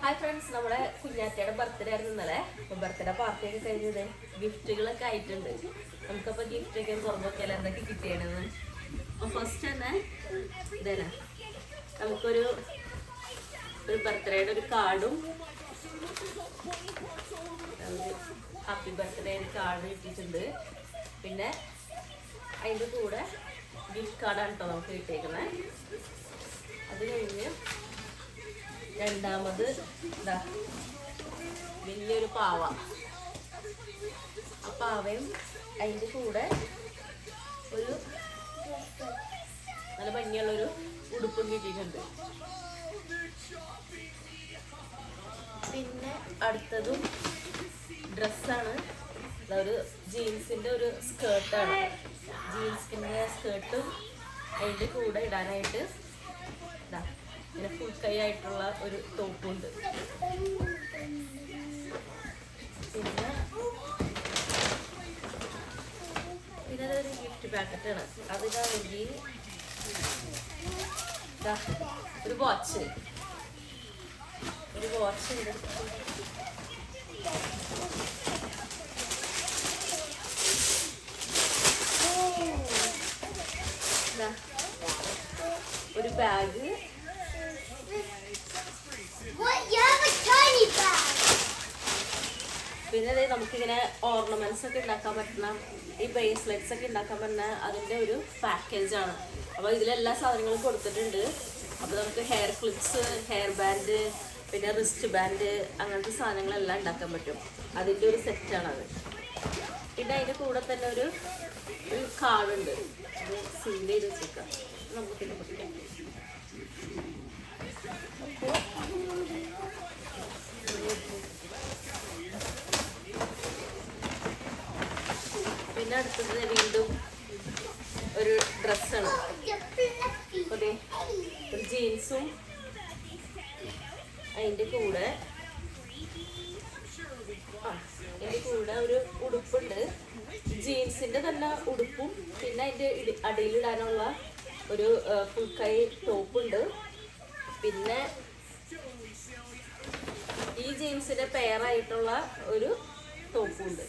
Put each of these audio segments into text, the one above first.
Hi friends, നമ്മുടെ കുഞ്ഞാറ്റയുടെ birthday ആയിരുന്നു ഇന്നലെ. അപ്പോൾ ബർത്ത്ഡേ പാർട്ടിയൊക്കെ കഴിഞ്ഞത് ഗിഫ്റ്റുകളൊക്കെ ആയിട്ടുണ്ട്. നമുക്കപ്പോൾ ഗിഫ്റ്റൊക്കെ തുറന്നു നോക്കിയാൽ എന്തൊക്കെ കിട്ടിയതെന്ന്. അപ്പോൾ ഫസ്റ്റ് തന്നെ ഇതന്നെ നമുക്കൊരു ബർത്ത്ഡേയുടെ ഒരു കാർഡും ഹാപ്പി ബർത്ത്ഡേ കാർഡ് കിട്ടിയിട്ടുണ്ട്. പിന്നെ അതിൻ്റെ കൂടെ ഗിഫ്റ്റ് കാർഡാണ് കേട്ടോ നമുക്ക് കിട്ടിയേക്കുന്നത്. അത് കഴിഞ്ഞ് രണ്ടാമത് എന്താ വലിയൊരു പാവ. ആ പാവയും അതിൻ്റെ കൂടെ ഒരു നല്ല ഭംഗിയുള്ളൊരു ഉടുപ്പും കിട്ടിയിട്ടുണ്ട്. പിന്നെ അടുത്തതും ഡ്രസ്സാണ്. ഒരു ജീൻസിൻ്റെ ഒരു സ്കേർട്ടാണ്. ജീൻസിൻ്റെ സ്കേർട്ടും അതിൻ്റെ കൂടെ ഇടാനായിട്ട് ഇതാ പിന്നെ ഫുൾ കൈ ആയിട്ടുള്ള ഒരു ടോപ്പുണ്ട്. പിന്നെ അതൊരു ഗിഫ്റ്റ് പാക്കറ്റാണ്. അതിനാണെങ്കിൽ ഒരു വാച്ച് ഉണ്ട്. ഒരു ബാഗ്. പിന്നെ അതായത് നമുക്കിങ്ങനെ ഓർണമെന്റ്സ് ഒക്കെ ഉണ്ടാക്കാൻ പറ്റുന്ന ഈ ബ്രേസ്ലെറ്റ്സ് ഒക്കെ ഉണ്ടാക്കാൻ പറ്റുന്ന അതിൻ്റെ ഒരു പാക്കേജാണ്. അപ്പോൾ ഇതിലെല്ലാ സാധനങ്ങളും കൊടുത്തിട്ടുണ്ട്. അപ്പോൾ നമുക്ക് ഹെയർ ക്ലിപ്സ്, ഹെയർ ബാൻഡ്, പിന്നെ റിസ്റ്റ് ബാൻഡ്, അങ്ങനത്തെ സാധനങ്ങളെല്ലാം ഉണ്ടാക്കാൻ പറ്റും. അതിൻ്റെ ഒരു സെറ്റാണത്. പിന്നെ അതിൻ്റെ കൂടെ തന്നെ ഒരു കാർഡുണ്ട്. അത് സീൽ ചെയ്ത് വെച്ചേക്കാം. നമുക്ക് പിന്നെ പൊട്ടിക്കാം. പിന്നെ അടുത്തത് വീണ്ടും ഒരു ഡ്രസ്സാണ്. അതെ, ഒരു ജീൻസും അതിൻ്റെ കൂടെ ഒരു ഉടുപ്പുണ്ട്. ജീൻസിൻ്റെ തന്നെ ഉടുപ്പും പിന്നെ അതിൻ്റെ അടിയിലിടാനുള്ള ഒരു ഫുൾ കൈ ടോപ്പുണ്ട്. പിന്നെ ഈ ജീൻസിൻ്റെ പെയറായിട്ടുള്ള ഒരു ടോപ്പുണ്ട്.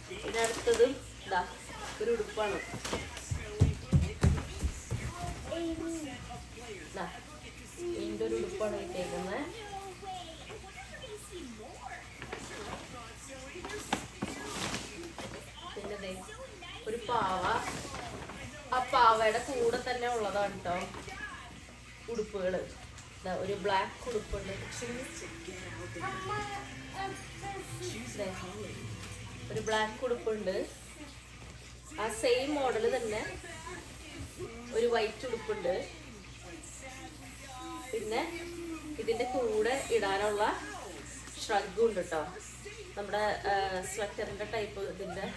പിന്നെ അടുത്തതും ഇതാ ഒരു ഉടുപ്പാണ്. ഇതിൻ്റെ ഒരു ഉടുപ്പാണ് കിട്ടിയേക്കുന്നത്. പിന്നെ ഒരു പാവ. ആ പാവയുടെ കൂടെ തന്നെ ഉള്ളതാണ് കേട്ടോ ഉടുപ്പുകൾ. ഒരു ബ്ലാക്ക് ഉടുപ്പുണ്ട്. ഒരു ബ്ലാക്ക് ഉടുപ്പുണ്ട്. ആ സെയിം മോഡൽ തന്നെ ഒരു വൈറ്റ് ഉടുപ്പുണ്ട്. പിന്നെ ഇതിൻ്റെ കൂടെ ഇടാനുള്ള ഷ്രഗും ഉണ്ട് കേട്ടോ. നമ്മുടെ സ്വെറ്ററിൻ്റെ ടൈപ്പ് ഇതിൻ്റെ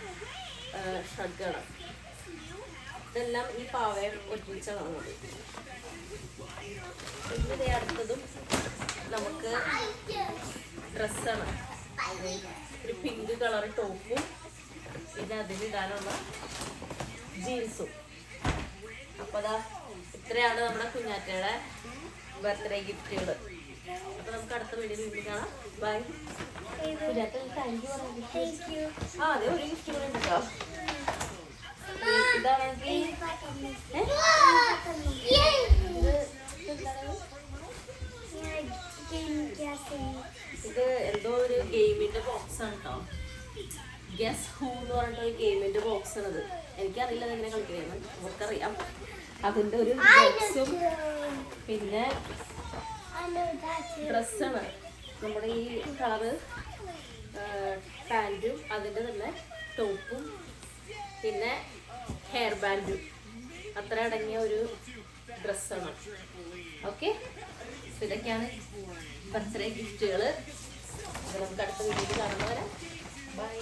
ഷ്രഗാണ്. ഇതെല്ലാം ഈ പാവയെ ഒരുമിച്ചാണ്. പിന്നെ അടുത്തതും നമുക്ക് ഡ്രസ്സാണ്. ഒരു പിങ്ക് കളർ ടോപ്പും പിന്നെ അതിലിടാനുള്ള ജീൻസും. അപ്പോൾ അതാ ഇത്രയാണ് നമ്മുടെ കുഞ്ഞാറ്റയുടെ ബർത്ത്ഡേ ഗിഫ്റ്റുകൾ. അപ്പോൾ നമുക്ക് അടുത്ത വീഡിയോയിൽ വീണ്ടും കാണാം. ബൈ. Kunjatta thank you. അതെ, ഒരു ഗിഫ്റ്റ് കൂടെ ഉണ്ട് കേട്ടോ. ഇതാണെങ്കിൽ ഇത് എന്തോ ഒരു ഗെയിമിന്റെ ബോക്സ് ആണ് കേട്ടോ. ഗസ് ഹൂ എന്ന് പറഞ്ഞിട്ട് ഒരു ഗെയിമിന്റെ ബോക്സ് ആണത്. എനിക്കറിയില്ല അതെങ്ങനെ കളിക്കുന്നത്, അവർക്കറിയാം. അതിന്റെ ഒരു ബോക്സും പിന്നെ ഡ്രസ്സാണ്. നമ്മുടെ ഈ കളറ് പാൻറ്റും അതിൻ്റെ തന്നെ ടോപ്പും പിന്നെ ഹെയർ ബാൻഡും അത്ര അടങ്ങിയ ഒരു ഡ്രസ്സാണ്. ഓക്കെ, ഇതൊക്കെയാണ് ബർത്ത്ഡേ ഗിഫ്റ്റുകൾ. നമുക്ക് അടുത്ത വീഡിയോയിൽ കാണുന്നവരെ ബൈ.